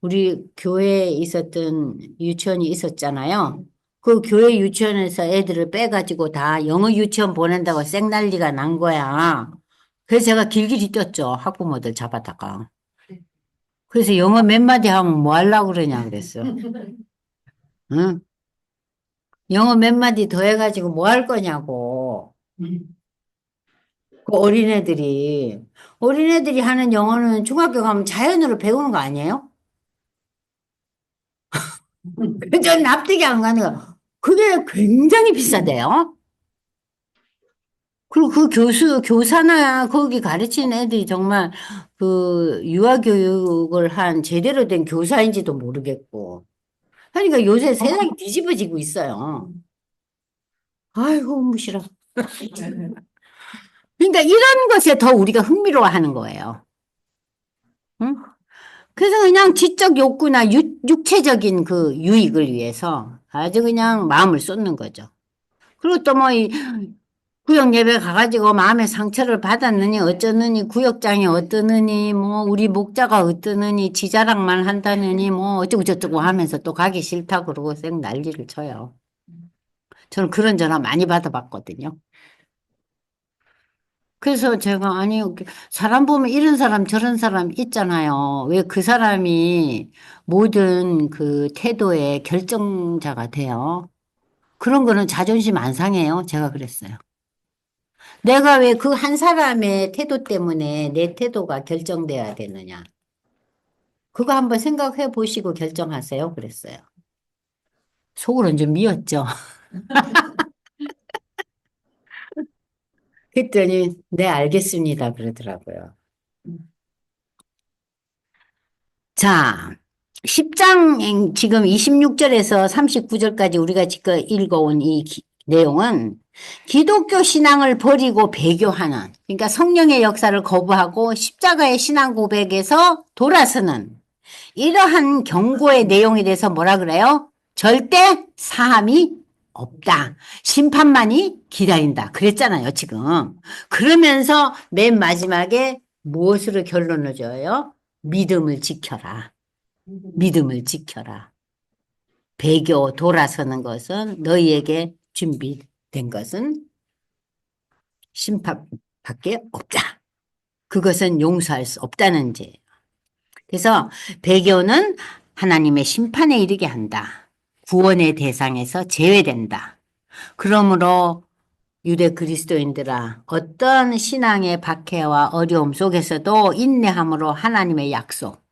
우리 교회에 있었던 유치원이 있었잖아요. 그 교회 유치원에서 애들을 빼가지고 다 영어 유치원 보낸다고 쌩난리가 난 거야. 그래서 제가 길길이 뛰었죠. 학부모들 잡아다가. 그래서 영어 몇 마디 하면 뭐 하려고 그러냐 그랬어. 응? 영어 몇 마디 더 해가지고 뭐 할 거냐고. 그 어린애들이 하는 영어는 중학교 가면 자연으로 배우는 거 아니에요? 전 납득이 안 가는 거. 그게 굉장히 비싸대요. 그리고 그 교사나 거기 가르치는 애들이 정말 그 유아교육을 한 제대로 된 교사인지도 모르겠고. 그러니까 요새 세상이 뒤집어지고 있어요. 아이고, 무시라. 그러니까 이런 것에 더 우리가 흥미로워하는 거예요. 응? 그래서 그냥 지적 욕구나 육체적인 그 유익을 위해서 아주 그냥 마음을 쏟는 거죠. 그리고 또 뭐, 구역 예배 가가지고 마음의 상처를 받았느니 어쩌느니 구역장이 어떠느니 뭐 우리 목자가 어떠느니 지자랑만 한다느니 뭐 어쩌고 저쩌고 하면서 또 가기 싫다 그러고 쌩 난리를 쳐요. 저는 그런 전화 많이 받아봤거든요. 그래서 제가 아니 사람 보면 이런 사람 저런 사람 있잖아요. 왜 그 사람이 모든 그 태도의 결정자가 돼요. 그런 거는 자존심 안 상해요. 제가 그랬어요. 내가 왜 그 한 사람의 태도 때문에 내 태도가 결정돼야 되느냐. 그거 한번 생각해 보시고 결정하세요. 그랬어요. 속으로는 좀 미웠죠. 그랬더니, 네, 알겠습니다. 그러더라고요. 자, 10장, 지금 26절에서 39절까지 우리가 지금 읽어온 이 내용은 기독교 신앙을 버리고 배교하는, 그러니까 성령의 역사를 거부하고 십자가의 신앙 고백에서 돌아서는 이러한 경고의 내용에 대해서 뭐라 그래요? 절대 사함이 없다. 심판만이 기다린다. 그랬잖아요, 지금. 그러면서 맨 마지막에 무엇으로 결론을 줘요? 믿음을 지켜라. 믿음을 지켜라. 배교 돌아서는 것은 너희에게 준비된 것은 심판밖에 없다. 그것은 용서할 수 없다는 죄. 그래서 배교는 하나님의 심판에 이르게 한다. 구원의 대상에서 제외된다. 그러므로 유대 그리스도인들아 어떤 신앙의 박해와 어려움 속에서도 인내함으로 하나님의 약속,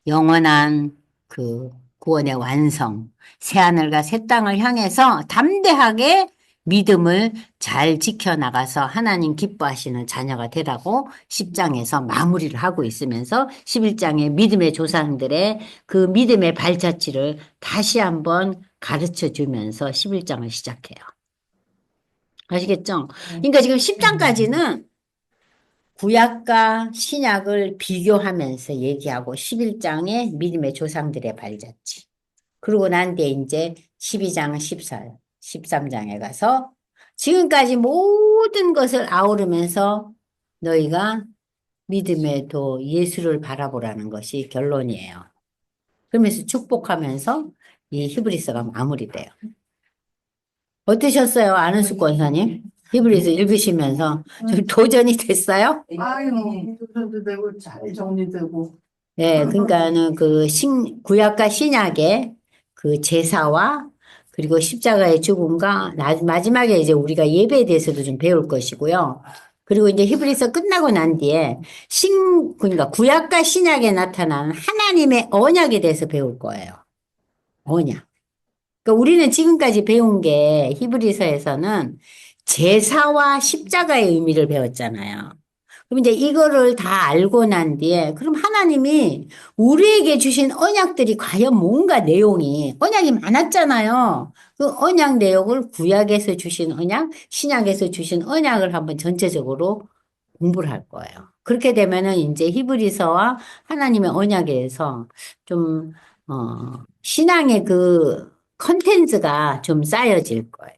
영원한 그 구원의 완성, 새하늘과 새 땅을 향해서 담대하게 믿음을 잘 지켜나가서 하나님 기뻐하시는 자녀가 되라고 10장에서 마무리를 하고 있으면서 11장의 믿음의 조상들의 그 믿음의 발자취를 다시 한번 가르쳐 주면서 11장을 시작해요. 아시겠죠? 그러니까 지금 10장까지는 구약과 신약을 비교하면서 얘기하고 11장의 믿음의 조상들의 발자취. 그러고 난 뒤에 이제 12장, 13장에 가서 지금까지 모든 것을 아우르면서 너희가 믿음의 도 예수를 바라보라는 것이 결론이에요. 그러면서 축복하면서 이 히브리서가 마무리돼요. 어떠셨어요? 안은숙 권사님? 히브리서 읽으시면서 좀 도전이 됐어요? 아유, 조선도 되고 잘 정리되고 예, 그러니까는 구약과 신약의 그 제사와 그리고 십자가의 죽음과 마지막에 이제 우리가 예배에 대해서도 좀 배울 것이고요. 그리고 이제 히브리서 끝나고 난 뒤에 그러니까 구약과 신약에 나타난 하나님의 언약에 대해서 배울 거예요. 언약. 그러니까 우리는 지금까지 배운 게 히브리서에서는 제사와 십자가의 의미를 배웠잖아요. 그럼 이제 이거를 다 알고 난 뒤에 그럼 하나님이 우리에게 주신 언약들이 과연 뭔가 내용이 언약이 많았잖아요. 그 언약 내용을 구약에서 주신 언약, 신약에서 주신 언약을 한번 전체적으로 공부를 할 거예요. 그렇게 되면은 이제 히브리서와 하나님의 언약에 대해서 좀 신앙의 그 컨텐츠가 좀 쌓여질 거예요.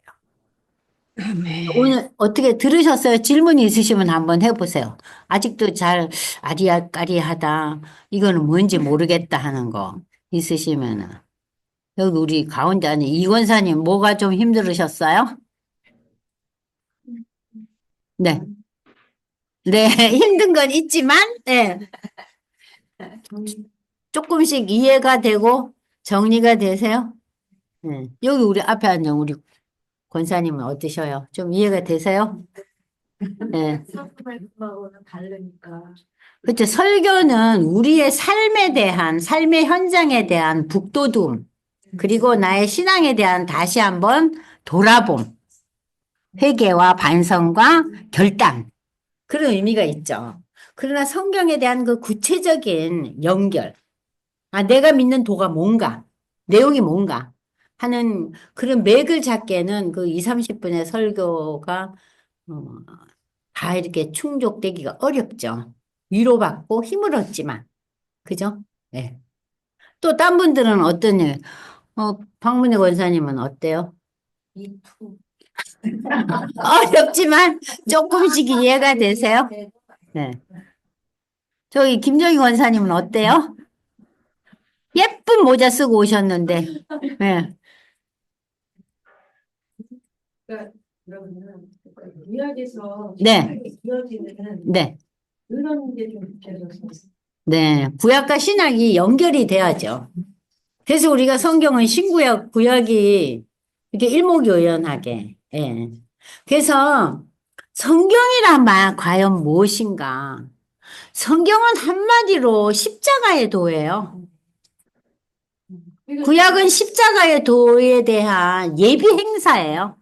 아멘. 오늘 어떻게 들으셨어요? 질문이 있으시면 한번 해보세요. 아직도 잘 아리아까리하다. 이거는 뭔지 모르겠다 하는 거 있으시면은. 여기 우리 가운데 아니 이권사님 뭐가 좀 힘들으셨어요? 네. 네, 힘든 건 있지만, 네. 조금씩 이해가 되고 정리가 되세요? 네. 여기 우리 앞에 앉은 우리 권사님은 어떠셔요? 좀 이해가 되세요? 네. 말씀하고는 다르니까. 그렇죠. 설교는 우리의 삶에 대한, 삶의 현장에 대한 북돋움, 그리고 나의 신앙에 대한 다시 한번 돌아봄, 회개와 반성과 결단. 그런 의미가 있죠. 그러나 성경에 대한 그 구체적인 연결, 내가 믿는 도가 뭔가, 내용이 뭔가 하는 그런 맥을 잡기에는 그 2, 30분의 설교가 어, 다 이렇게 충족되기가 어렵죠. 위로받고 힘을 얻지만. 그죠? 네. 또 딴 분들은 어떤 일? 박문희 권사님은 어때요? 이투. 어렵지만 조금씩 이해가 되세요? 네. 저기 김정희 권사님은 어때요? 예쁜 모자 쓰고 오셨는데. 네. 그러니까 그러면은 구약에서 네. 신약에 이어지는 네. 그런 게 좀 느껴져서. 네. 구약과 신약이 연결이 돼야죠. 그래서 우리가 성경은 신구약, 구약이 이렇게 일목요연하게. 예. 그래서 성경이란 말 과연 무엇인가? 성경은 한마디로 십자가의 도예요. 구약은 십자가의 도에 대한 예비 행사예요.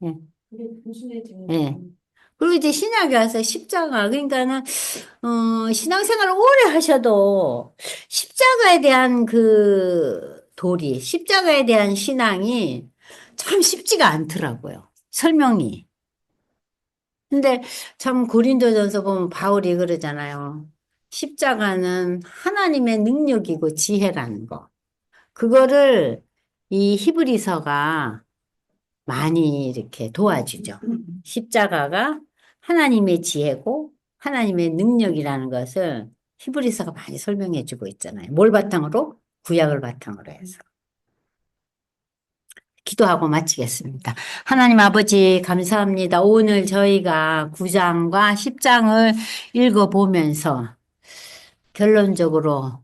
예. 그게 무슨해지는 예. 그리고 이제 신약에 와서 십자가, 그러니까는, 신앙생활을 오래 하셔도 십자가에 대한 그 도리, 십자가에 대한 신앙이 참 쉽지가 않더라고요. 설명이. 근데 참 고린도전서 보면 바울이 그러잖아요. 십자가는 하나님의 능력이고 지혜라는 거. 그거를 이 히브리서가 많이 이렇게 도와주죠. 십자가가 하나님의 지혜고 하나님의 능력이라는 것을 히브리서가 많이 설명해 주고 있잖아요. 뭘 바탕으로? 구약을 바탕으로 해서. 기도하고 마치겠습니다. 하나님 아버지 감사합니다. 오늘 저희가 9장과 10장을 읽어보면서 결론적으로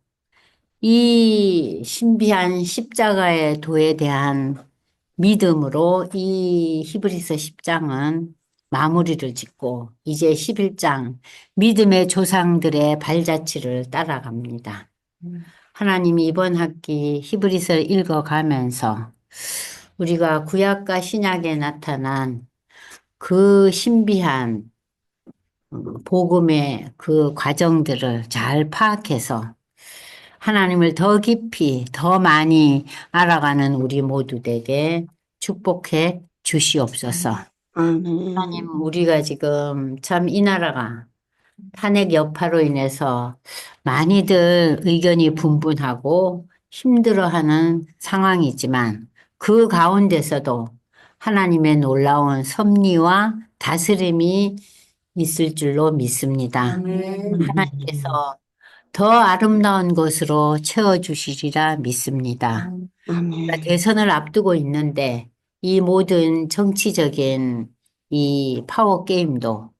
이 신비한 십자가의 도에 대한 믿음으로 이 히브리서 10장은 마무리를 짓고 이제 11장 믿음의 조상들의 발자취를 따라갑니다. 하나님이 이번 학기 히브리서를 읽어가면서 우리가 구약과 신약에 나타난 그 신비한 복음의 그 과정들을 잘 파악해서 하나님을 더 깊이, 더 많이 알아가는 우리 모두 되게 축복해 주시옵소서. 아멘. 하나님, 우리가 지금 참 이 나라가 탄핵 여파로 인해서 많이들 의견이 분분하고 힘들어하는 상황이지만 그 가운데서도 하나님의 놀라운 섭리와 다스림이 있을 줄로 믿습니다. 하나님께서 더 아름다운 것으로 채워주시리라 믿습니다. 우리가 아멘. 대선을 앞두고 있는데 이 모든 정치적인 이 파워 게임도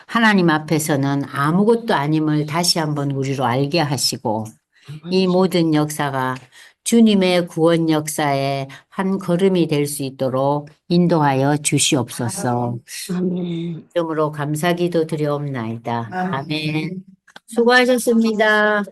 하나님 앞에서는 아무것도 아님을 다시 한번 우리로 알게 하시고 이 모든 역사가 주님의 구원 역사의 한 걸음이 될 수 있도록 인도하여 주시옵소서. 아멘. 이름으로 감사기도 드려옵나이다. 아멘. 수고하셨습니다.